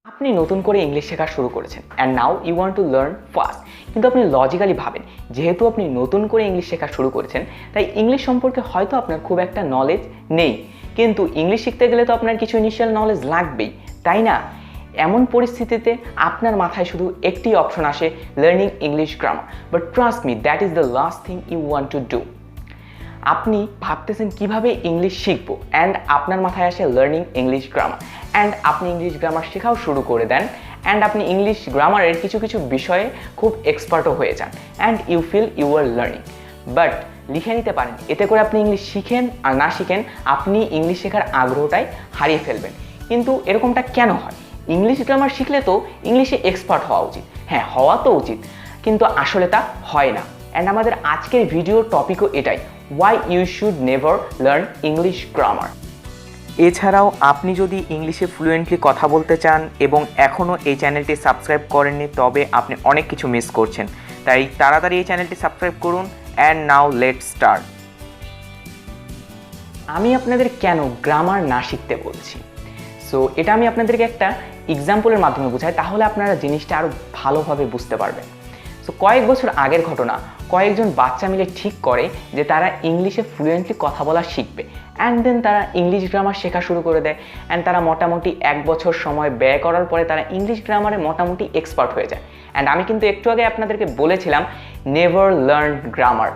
আপনি নতুন করে ইংলিশ শেখা শুরু করেছেন and now you want to learn fast, কিন্তু আপনি লজিক্যালি ভাবেন যেহেতু আপনি নতুন করে ইংলিশ শেখা শুরু করেছেন তাই ইংলিশ সম্পর্কে হয়তো আপনার খুব একটা নলেজ নেই, কিন্তু ইংলিশ শিখতে গেলে তো আপনার কিছু ইনিশিয়াল নলেজ লাগবেই, তাই না? এমন পরিস্থিতিতে আপনার মাথায় শুধু একটি অপশন আসে, learning English grammar. But trust me, that is the last thing you want to do. আপনি ভাবতেছেন কিভাবে ইংলিশ শিখবো অ্যান্ড আপনার মাথায় আসে লার্নিং ইংলিশ গ্রামার, অ্যান্ড আপনি ইংলিশ গ্রামার শেখাও শুরু করে দেন অ্যান্ড আপনি ইংলিশ গ্রামারের কিছু কিছু বিষয়ে খুব এক্সপার্টও হয়ে যান and you feel you are learning. But লিখে নিতে পারেন, এতে করে আপনি ইংলিশ শিখেন আর না শিখেন আপনি ইংলিশ শেখার আগ্রহটাই হারিয়ে ফেলবেন। কিন্তু এরকমটা কেন হয়? ইংলিশ গ্রামার শিখলে তো ইংলিশে এক্সপার্ট হওয়া উচিত, হ্যাঁ হওয়া তো উচিত, কিন্তু আসলে তা হয় না। অ্যান্ড আমাদের আজকের ভিডিওর টপিকও এটাই, why you should never learn English grammar। এছাড়াও আপনি যদি ইংলিশে ফ্লুয়েন্টলি কথা বলতে চান এবং এখনও এই চ্যানেলটি সাবস্ক্রাইব করেননি তবে আপনি অনেক কিছু মিস করছেন, তাই তাড়াতাড়ি এই চ্যানেলটি সাবস্ক্রাইব করুন। And now let's start. আমি আপনাদের কেন গ্রামার না শিখতে বলছি, সো এটা আমি আপনাদেরকে একটা এক্সাম্পলের মাধ্যমে বোঝাই, তাহলে আপনারা জিনিসটা আরও ভালোভাবে বুঝতে পারবেন। সো কয়েক বছর আগের ঘটনা, কয়েকজন বাচ্চা মিলে ঠিক করে যে তারা ইংলিশে ফ্লুয়েন্টলি কথা বলা শিখবে অ্যান্ড দেন তারা ইংলিশ গ্রামার শেখা শুরু করে দেয় অ্যান্ড তারা মোটামুটি 1 বছর সময় ব্যয় করার পরে তারা ইংলিশ গ্রামারে মোটামুটি এক্সপার্ট হয়ে যায়। অ্যান্ড আমি কিন্তু একটু আগে আপনাদেরকে বলেছিলাম নেভার লার্ন গ্রামার।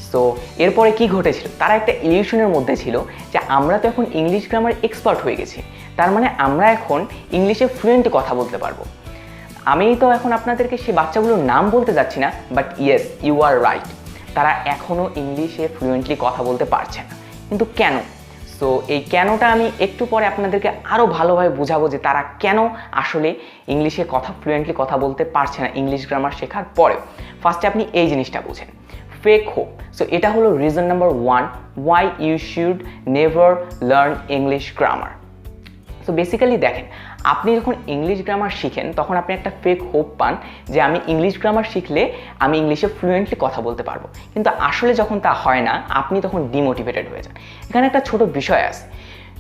সো এরপরে কি ঘটেছিল, তারা একটা ইলিউশনের মধ্যে ছিল যে আমরা তো এখন ইংলিশ গ্রামার এক্সপার্ট হয়ে গেছি, তার মানে আমরা এখন ইংলিশে ফ্লুয়েন্টলি কথা বলতে পারবো। আমি তো এখন আপনাদেরকে সেই বাচ্চাগুলোর নাম বলতে যাচ্ছি না, but yes you are right, তারা এখনও ইংলিশে ফ্লুয়েন্টলি কথা বলতে পারছে না। কিন্তু কেন? সো এই কেনটা আমি একটু পরে আপনাদেরকে আরও ভালোভাবে বোঝাবো যে তারা কেন আসলে ইংলিশে ফ্লুয়েন্টলি কথা বলতে পারছে না ইংলিশ গ্রামার শেখার পরেও। ফার্স্টে আপনি এই জিনিসটা বুঝেন, ফেক হোপ। সো এটা হলো reason number 1 why you should never learn English grammar. So basically দেখেন, আপনি যখন ইংলিশ গ্রামার শিখেন তখন আপনি একটা ফেক হোপ পান যে আমি ইংলিশ গ্রামার শিখলে আমি ইংলিশে ফ্লুয়েন্টলি কথা বলতে পারবো, কিন্তু আসলে যখন তা হয় না আপনি তখন ডিমোটিভেটেড হয়ে যান। এখানে একটা ছোট বিষয় আছে,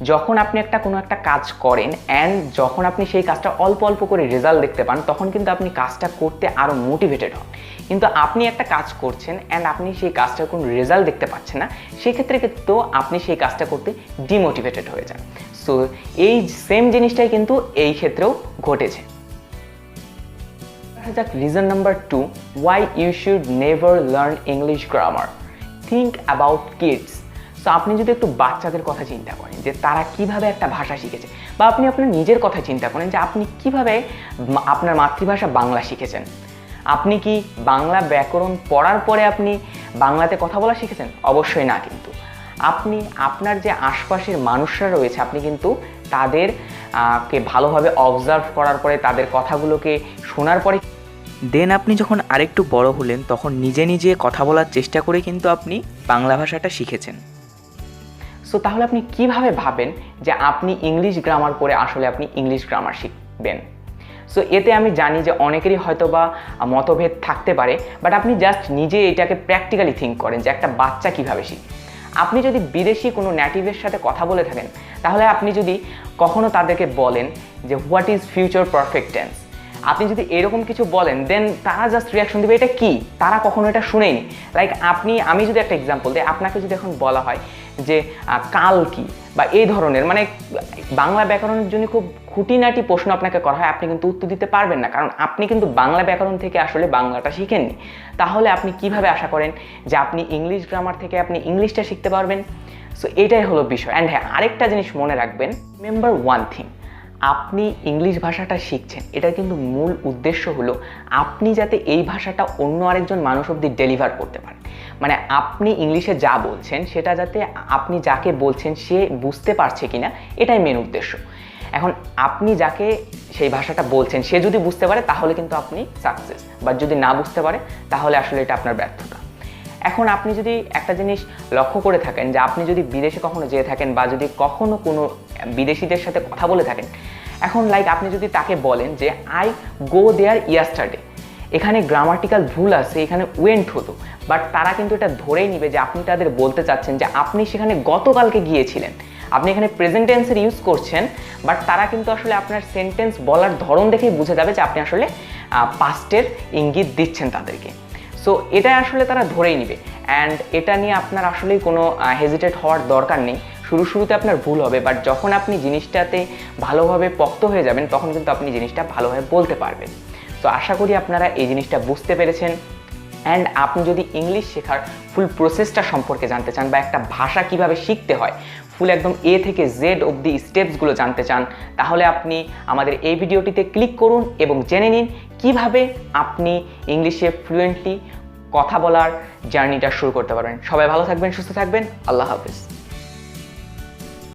যখন আপনি কোনো একটা কাজ করেন অ্যান্ড যখন আপনি সেই কাজটা অল্প অল্প করে রেজাল্ট দেখতে পান তখন কিন্তু আপনি কাজটা করতে আরও মোটিভেটেড হন, কিন্তু আপনি একটা কাজ করছেন অ্যান্ড আপনি সেই কাজটার কোনো রেজাল্ট দেখতে পাচ্ছেন না, সেক্ষেত্রে কিন্তু আপনি সেই কাজটা করতে ডিমোটিভেটেড হয়ে যান। সো এই সেম জিনিসটাই কিন্তু এই ক্ষেত্রেও ঘটেছে। Reason number 2 why you should never learn English grammar, think about kids. So আপনি যদি একটু বাচ্চাদের কথা চিন্তা করেন যে তারা কিভাবে একটা ভাষা শিখেছে, বা আপনি আপনার নিজের কথা চিন্তা করেন যে আপনি কিভাবে আপনার মাতৃভাষা বাংলা শিখেছেন। আপনি কি বাংলা ব্যাকরণ পড়ার পরে আপনি বাংলাতে কথা বলা শিখেছেন? অবশ্যই না, কিন্তু আপনি আপনার যে আশপাশের মানুষরা রয়েছে আপনি কিন্তু তাদেরকে ভালোভাবে অবজার্ভ করার পরে তাদের কথাগুলোকে শোনার পরে দেন আপনি যখন আরেকটু বড় হলেন তখন নিজে নিজে কথা বলার চেষ্টা করে কিন্তু আপনি বাংলা ভাষাটা শিখেছেন। সো তাহলে আপনি কিভাবে ভাবেন যে আপনি ইংলিশ গ্রামার পড়ে আসলে আপনি ইংলিশ গ্রামার শিখবেন? সো এতে আমি জানি যে অনেকেরই হয়তো বা মতভেদ থাকতে পারে, বাট আপনি জাস্ট নিজে এটাকে প্র্যাকটিক্যালি থিঙ্ক করেন যে একটা বাচ্চা কিভাবে শিখে। আপনি যদি বিদেশি কোনো নেটিভের সাথে কথা বলে থাকেন তাহলে আপনি যদি কখনো তাদেরকে বলেন যে what is future perfect tense, আপনি যদি এরকম কিছু বলেন দেন তারা জাস্ট রিয়াকশন দেবে এটা কি, তারা কখনো এটা শুনেনি। লাইক আমি যদি একটা এক্সাম্পল দিই, আপনাকে যদি এখন বলা হয় যে কাল কি বা এই ধরনের মানে বাংলা ব্যাকরণের জন্য খুব খুঁটিনাটি প্রশ্ন আপনাকে করা হয়, আপনি কিন্তু উত্তর দিতে পারবেন না, কারণ আপনি কিন্তু বাংলা ব্যাকরণ থেকে আসলে বাংলাটা শিখেননি। তাহলে আপনি কিভাবে আশা করেন যে আপনি ইংলিশ গ্রামার থেকে আপনি ইংলিশটা শিখতে পারবেন? সো এটাই হলো বিষয়। অ্যান্ড হ্যাঁ, আরেকটা জিনিস মনে রাখবেন, রিমেম্বার ওয়ান থিং, আপনি ইংলিশ ভাষাটা শিখছেন এটার কিন্তু মূল উদ্দেশ্য হলো আপনি যাতে এই ভাষাটা অন্য আরেকজন মানুষ অবধি ডেলিভার করতে পারেন। মানে আপনি ইংলিশে যা বলছেন সেটা যাতে আপনি যাকে বলছেন সে বুঝতে পারছে কিনা, এটাই মেন উদ্দেশ্য। এখন আপনি যাকে সেই ভাষাটা বলছেন সে যদি বুঝতে পারে তাহলে কিন্তু আপনি সাকসেস, বাট যদি না বুঝতে পারে তাহলে আসলে এটা আপনার ব্যর্থতা। এখন আপনি যদি একটা জিনিস লক্ষ্য করে থাকেন যে আপনি যদি বিদেশে কখনো যেয়ে থাকেন বা যদি কখনো কোনো বিদেশিদের সাথে কথা বলে থাকেন, এখন লাইক আপনি যদি তাকে বলেন যে আই গো দেয়ার ইয়েস্টারডে, এখানে গ্রামাটিক্যাল ভুল আছে, এখানে ওয়েন্ট হতো, বাট তারা কিন্তু এটা ধরেই নিবে যে আপনি তাদের বলতে চাচ্ছেন যে আপনি সেখানে গতকালকে গিয়েছিলেন। আপনি এখানে প্রেজেন্ট টেন্সের ইউজ করছেন, বাট তারা কিন্তু আসলে আপনার সেন্টেন্স বলার ধরন দেখেই বুঝে যাবে যে আপনি আসলে পাস্টের ইঙ্গিত দিচ্ছেন তাদেরকে। সো এটা আসলে তারা ধরেই নেবে, অ্যান্ড এটা নিয়ে আপনার আসলেই কোনো হেজিটেট হওয়ার দরকার নেই। শুরুতে আপনার ভুল হবে, বাট যখন আপনি জিনিসটাতে ভালোভাবে পোক্ত হয়ে যাবেন তখন কিন্তু আপনি জিনিসটা ভালোভাবে বলতে পারবেন। তো আশা করি আপনারা এই জিনিসটা বুঝতে পেরেছেন। অ্যান্ড আপনি যদি ইংলিশ শেখার ফুল প্রসেসটা সম্পর্কে জানতে চান, বা একটা ভাষা কিভাবে শিখতে হয় ফুল একদম এ থেকে জেড অবধি স্টেপসগুলো জানতে চান, তাহলে আপনি আমাদের এই ভিডিওটিতে ক্লিক করুন এবং জেনে নিন কিভাবে আপনি ইংলিশে ফ্লুয়েন্টলি কথা বলার জার্নিটা শুরু করতে পারবেন। সবাই ভালো থাকবেন, সুস্থ থাকবেন। আল্লাহ হাফেজ।